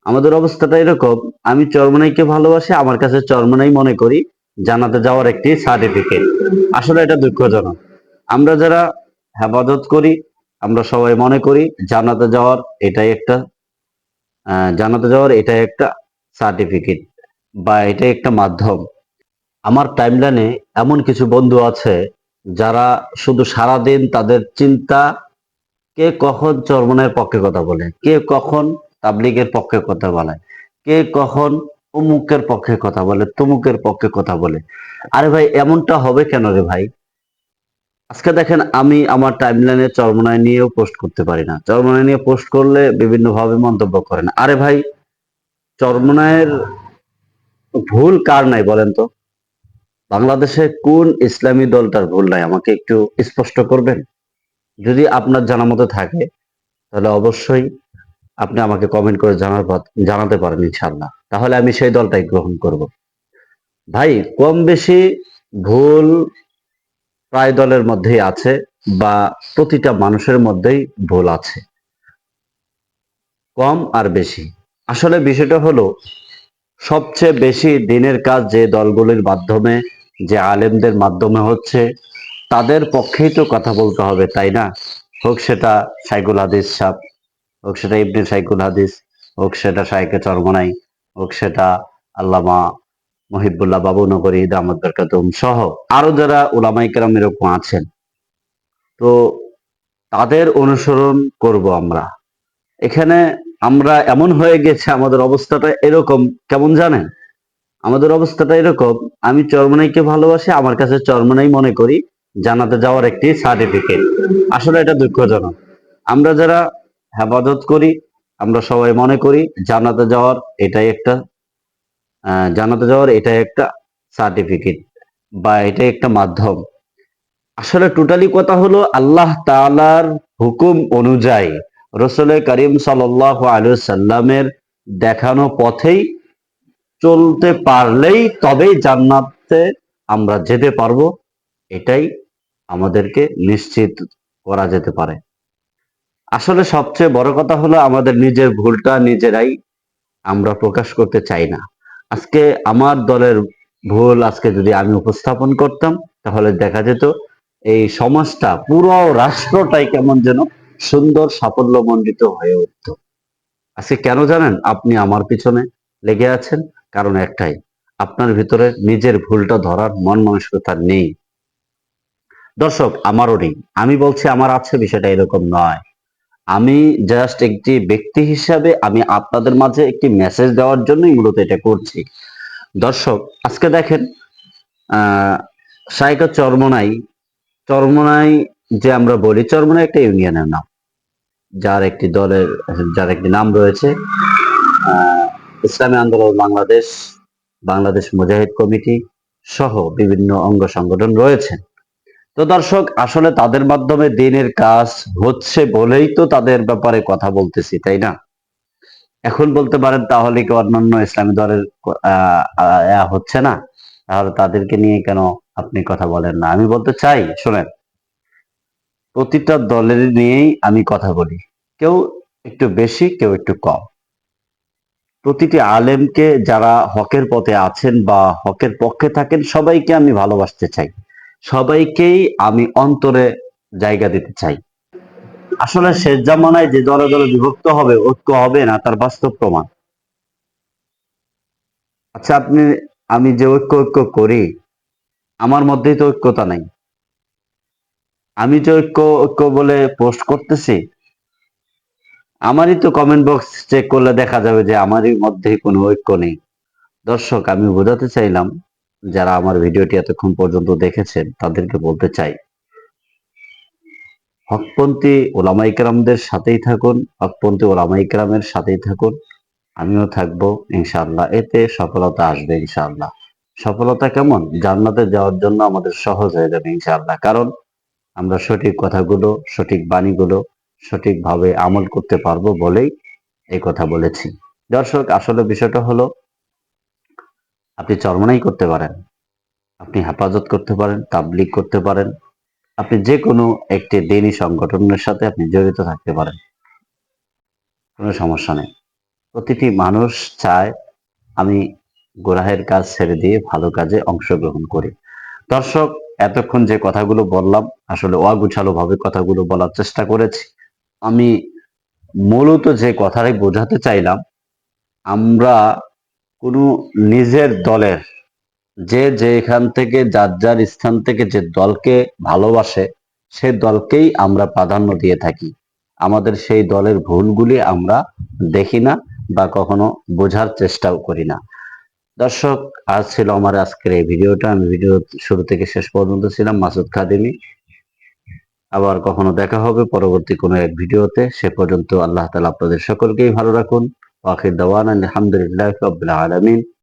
আমাদের অবস্থাটা এরকম, আমি চরমোনাইকে ভালোবাসি, আমার কাছে চরমোনাই মনে করি জান্নাতে যাওয়ার একটি সার্টিফিকেট। আসলে এটা দুঃখজনক। আমরা যারা হেফাজত করি, আমরা সবাই মনে করি জান্নাতে যাওয়ার এটাই একটা জান্নাতে যাওয়ার এটাই একটা সার্টিফিকেট বা এটাই একটা মাধ্যম। আমার টাইমলাইনে এমন কিছু বন্ধু আছে যারা শুধু সারাদিন তাদের চিন্তা, কে কখন চরমোনাইয়ের পক্ষে কথা বলে, কে কখন তাবলিগের পক্ষে কথা বলে, কে কখন অমুকের পক্ষে কথা বলে, তমুকের পক্ষে কথা বলে। আরে ভাই, এমনটা হবে কেন রে ভাই? আজকে দেখেন, আমি আমার টাইমলাইনে চরমোনাই নিয়েও পোস্ট করতে পারি না। চরমোনাই নিয়ে পোস্ট করলে বিভিন্ন ভাবে মন্তব্য করেন। আরে ভাই, চরমোনাইয়ের ভুল কার নাই বলেন তো? বাংলাদেশে কোন ইসলামী দলটার ভুল নাই আমাকে একটু স্পষ্ট করবেন? যদি আপনার জানা মতো থাকে তাহলে অবশ্যই আপনি আমাকে কমেন্ট করে জানাতে পারেন, ইনশাআল্লাহ। তাহলে আমি সেই দলটাই গ্রহণ করব। ভাই, কম বেশি ভুল প্রায় দলের মধ্যেই আছে, বা প্রতিটা মানুষের মধ্যেই ভুল আছে, কম আর বেশি। আসলে বিষয়টা হলো, সবচেয়ে বেশি দিনের কাজ যে দলগুলির মাধ্যমে, যে আলেমদের মাধ্যমে হচ্ছে, তাদের পক্ষেই তো কথা বলতে হবে, তাই না? হোক সেটা সাইকুল হাদিস সাহ, হোক সেটা ইবনে সাইকুল হাদিস, হোক সেটা শাইখে চরমোনাই, হোক সেটা আল্লামা মহিবুল্লাহ বাবুনগরী দামাত বরকাতুহুম সহ আরো যারা উলামায়ে কেরাম এরকম আছেন, তো তাদের অনুসরণ করব আমরা। এখানে আমরা এমন হয়ে গেছে, আমাদের অবস্থাটা এরকম, কেমন জানেন? আমাদের অবস্থাটা এরকম, আমি চরমোনাইকে ভালোবাসি, আমার কাছে চরমোনাই মনে করি জান্নাতে যাওয়ার একটি সার্টিফিকেট। আসলে এটা দুঃখজনক। আমরা যারা হেফাজত করি, আমরা সবাই মনে করি জান্নাতে যাওয়ার এটাই একটা জান্নাতে যাওয়ার এটাই একটা সার্টিফিকেট বা এটাই একটা মাধ্যম। আসলে টোটালি কথা হলো, আল্লাহ তাআলার হুকুম অনুযায়ী রসুল করিম সাল্লাল্লাহু আলাইহি সাল্লামের দেখানো পথেই চলতে পারলেই তবেই জান্নাতে আমরা যেতে পারবো। এটাই আমাদেরকে নিশ্চিত করা যেতে পারে। আসলে সবচেয়ে বড় কথা হলো, আমাদের নিজের ভুলটা নিজেরাই আমরা প্রকাশ করতে চাই না। আজকে আমার দলের ভুল আজকে যদি আমি উপস্থাপন করতাম, তাহলে দেখা যেত এই সমাজটা, পুরো রাষ্ট্রটাই কেমন যেন সুন্দর সাফল্যমণ্ডিত হয়ে উঠত। আজকে কেন জানেন আপনি আমার পিছনে লেগে আছেন? কারণ একটাই, আপনার ভিতরে নিজের ভুলটা ধরার মন মানসিকতা নেই। দর্শক, আমারও নেই। আমি বলছি আমার আছে, বিষয়টা এরকম নয়। আমি জাস্ট একটি ব্যক্তি হিসাবে আমি আপনাদের মাঝে একটি মেসেজ দেওয়ার জন্যই মূলত এটা করছি। দর্শক, আজকে দেখেন, আহ শাইখা চরমোনাই, চরমোনাই যে আমরা বলি, চরমোনাই একটা ইউনিয়নের নাম, যার একটি দলের, যার একটি নাম রয়েছে আহ ইসলামী আন্দোলন বাংলাদেশ, বাংলাদেশ মুজাহিদ কমিটি সহ বিভিন্ন অঙ্গ সংগঠন রয়েছে। তো দর্শক, আসলে তাদের মাধ্যমে দিনের কাজ হচ্ছে বলেই তো তাদের ব্যাপারে কথা বলতেছি, তাই না? এখন বলতে পারেন, তাহলে কি অন্যান্য ইসলামী দলের হচ্ছে না? তাহলে তাদেরকে নিয়ে কেন আপনি কথা বলেন না? আমি বলতে চাই, শোনেন, প্রতিটা দলের নিয়েই আমি কথা বলি। কেউ একটু বেশি, কেউ একটু কম। প্রতিটি আলেমকে, যারা হকের পথে আছেন বা হকের পক্ষে থাকেন, সবাইকে আমি ভালোবাসতে চাই। সবাইকেই আমি অন্তরে জায়গা দিতে চাই। আসলে শেষ জামানায় যে দলে দলে বিভক্ত হবে, ঐক্য হবে না, তার বাস্তব প্রমাণ। আচ্ছা, আমি যে ঐক্য ঐক্য করি, আমার মধ্যেই তো ঐক্যতা নাই। আমি যে ঐক্য ঐক্য বলে পোস্ট করতেছি, আমারই তো কমেন্ট বক্স চেক করলে দেখা যাবে যে আমারই মধ্যেই কোনো ঐক্য নেই। দর্শক, আমি বোঝাতে চাইলাম, যারা আমার ভিডিওটি এতক্ষণ পর্যন্ত দেখেছেন তাদেরকে বলতে চাই, হকপন্থী ওলামায়ে কেরামদের সাথেই থাকুন, হকপন্থী ওলামায়ে কেরামের সাথেই থাকুন। আমিও থাকবো ইনশাআল্লাহ। এতে সফলতা আসবে ইনশাআল্লাহ। সফলতা কেমন? জান্নাতে যাওয়ার জন্য আমাদের সহজ হয়ে যাবে ইনশাআল্লাহ। কারণ আমরা সঠিক কথাগুলো, সঠিক বাণীগুলো সঠিকভাবে আমল করতে পারবো বলেই এই কথা বলেছি। দর্শক, আসলে বিষয়টা হলো, আপনি চরমোনাই করতে পারেন, আপনি হেফাজত করতে পারেন, তাবলীগ করতে পারেন, আপনি যে কোনো একটি দ্বীনী সংগঠনের সাথে আপনি জড়িত থাকতে পারেন, কোনো সমস্যা নেই। প্রতিটি মানুষ চায় আমি গুনাহের কাজ ছেড়ে দিয়ে ভালো কাজে অংশগ্রহণ করি। দর্শক, এতক্ষণ যে কথাগুলো বললাম আসলে অগুছালো ভাবে কথাগুলো বলার চেষ্টা করেছি। আমি মূলত যে কথাটাই বোঝাতে চাইলাম, আমরা কোনো নিজের দলের যে যেখান থেকে যার যার স্থান থেকে যে দলকে ভালোবাসে সে দলকেই আমরা প্রাধান্য দিয়ে থাকি। আমাদের সেই দলের ভুলগুলি আমরা দেখি না বা কখনো বোঝার চেষ্টাও করি না। দর্শক, আজ ছিল আমার আজকের এই ভিডিওটা। আমি ভিডিও শুরু থেকে শেষ পর্যন্ত ছিলাম মাসুদ খাদিমি। আবার কখনো দেখা হবে পরবর্তী কোনো এক ভিডিওতে। সে পর্যন্ত আল্লাহ তাআলা আপনাদের সকলকেই ভালো রাখুন। ওয়া আখির দাওয়ানা আলহামদুলিল্লাহি রাব্বিল আলামিন।